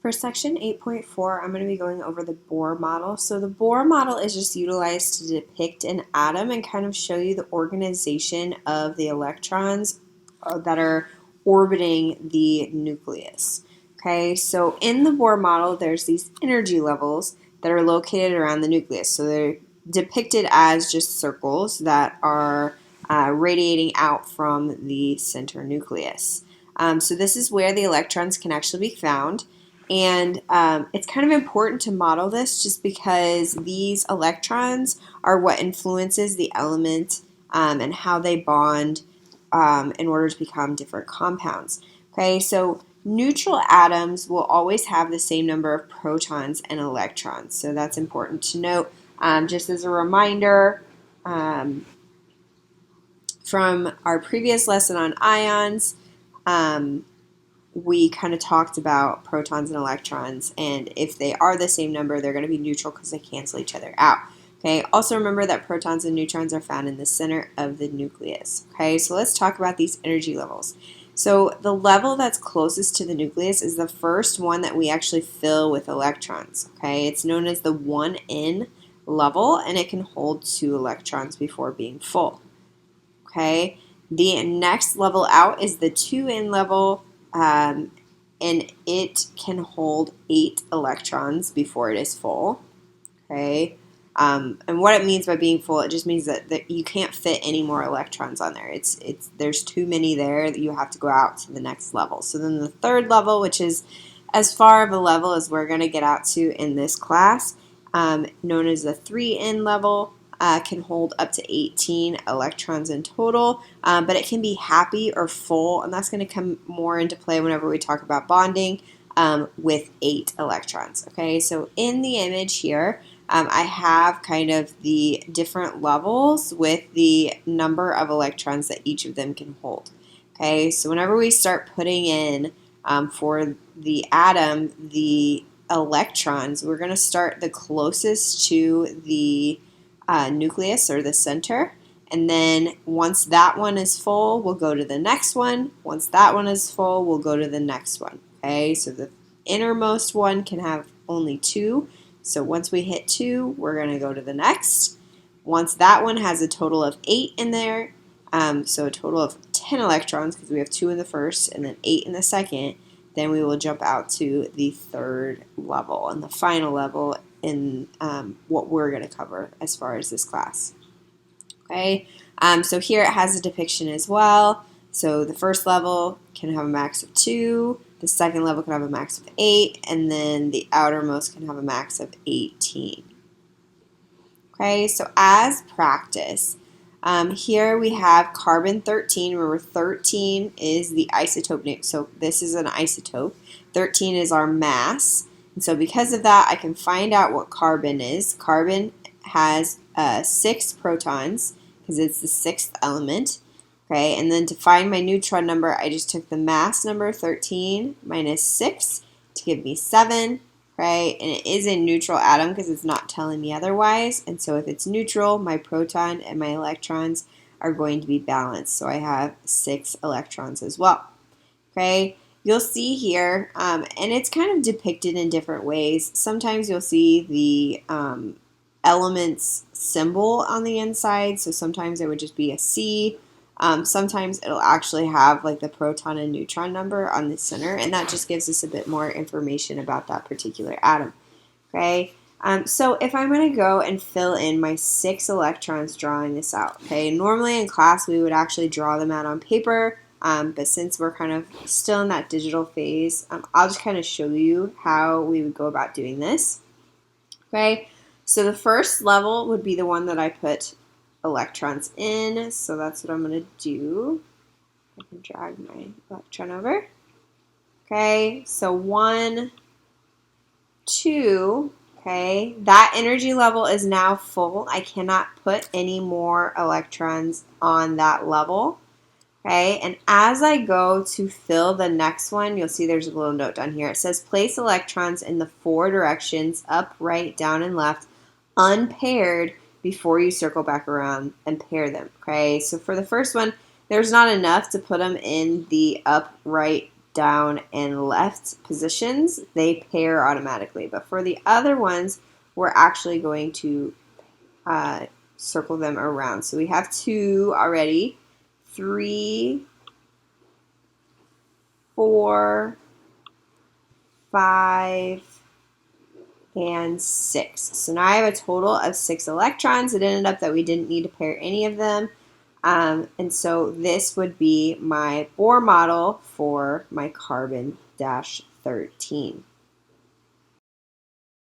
For section 8.4, I'm going to be going over the Bohr model. So the Bohr model is just utilized to depict an atom and kind of show you the organization of the electrons that are orbiting the nucleus. Okay, so in the Bohr model, there's these energy levels that are located around the nucleus. So they're depicted as just circles that are radiating out from the center nucleus. So this is where the electrons can actually be found. And it's kind of important to model this just because these electrons are what influences the element and how they bond in order to become different compounds. Okay, so neutral atoms will always have the same number of protons and electrons. So that's important to note. Just as a reminder, from our previous lesson on ions, we kind of talked about protons and electrons, and if they are the same number, they're going to be neutral because they cancel each other out. Okay, also remember that protons and neutrons are found in the center of the nucleus. Okay, so let's talk about these energy levels. So the level that's closest to the nucleus is the first one that we actually fill with electrons. Okay, it's known as the 1n level, and it can hold 2 electrons before being full. Okay, the next level out is the 2n level, and it can hold 8 electrons before it is full. Okay, and what it means by being full, it just means that you can't fit any more electrons on there. There's too many there that you have to go out to the next level. So then the third level, which is as far of a level as we're going to get out to in this class, known as the 3n level, can hold up to 18 electrons in total, but it can be happy or full, and that's going to come more into play whenever we talk about bonding with 8 electrons. Okay, so in the image here, I have kind of the different levels with the number of electrons that each of them can hold. Okay, so whenever we start putting in for the atom the electrons, we're going to start the closest to the nucleus or the center, and then once that one is full, we'll go to the next one. Once that one is full, we'll go to the next one. Okay, so the innermost one can have only 2. So once we hit 2, we're going to go to the next. Once that one has a total of 8 in there, so a total of 10 electrons because we have 2 in the first and then 8 in the second, then we will jump out to the third level and the final level in what we're going to cover as far as this class. Okay, so here it has a depiction as well. So the first level can have a max of 2, the second level can have a max of 8, and then the outermost can have a max of 18. Okay, so as practice, here we have carbon 13. Remember, 13 is the isotope. So this is an isotope. 13 is our mass. And so because of that, I can find out what carbon is. Carbon has 6 protons because it's the 6th element. Okay, and then to find my neutron number, I just took the mass number 13 minus 6 to give me 7. Right, and it is a neutral atom because it's not telling me otherwise. And so if it's neutral, my proton and my electrons are going to be balanced. So I have 6 electrons as well. Okay, you'll see here, and it's kind of depicted in different ways. Sometimes you'll see the elements symbol on the inside. So sometimes it would just be a C. Sometimes it'll actually have like the proton and neutron number on the center, and that just gives us a bit more information about that particular atom. Okay, so if I'm going to go and fill in my 6 electrons drawing this out, okay, normally in class we would actually draw them out on paper, but since we're kind of still in that digital phase, I'll just kind of show you how we would go about doing this. Okay, so the first level would be the one that I put electrons in, so that's what I'm going to do. I can drag my electron over. Okay, so 1, 2, okay, that energy level is now full. I cannot put any more electrons on that level. Okay, and as I go to fill the next one, you'll see there's a little note down here. It says place electrons in the 4 directions, up, right, down, and left, unpaired before you circle back around and pair them. Okay, so for the first one, there's not enough to put them in the up, right, down, and left positions, they pair automatically. But for the other ones, we're actually going to circle them around. So we have 2 already, 3, 4, 5, and 6. So now I have a total of 6 electrons. It ended up that we didn't need to pair any of them. And so this would be my Bohr model for my carbon-13.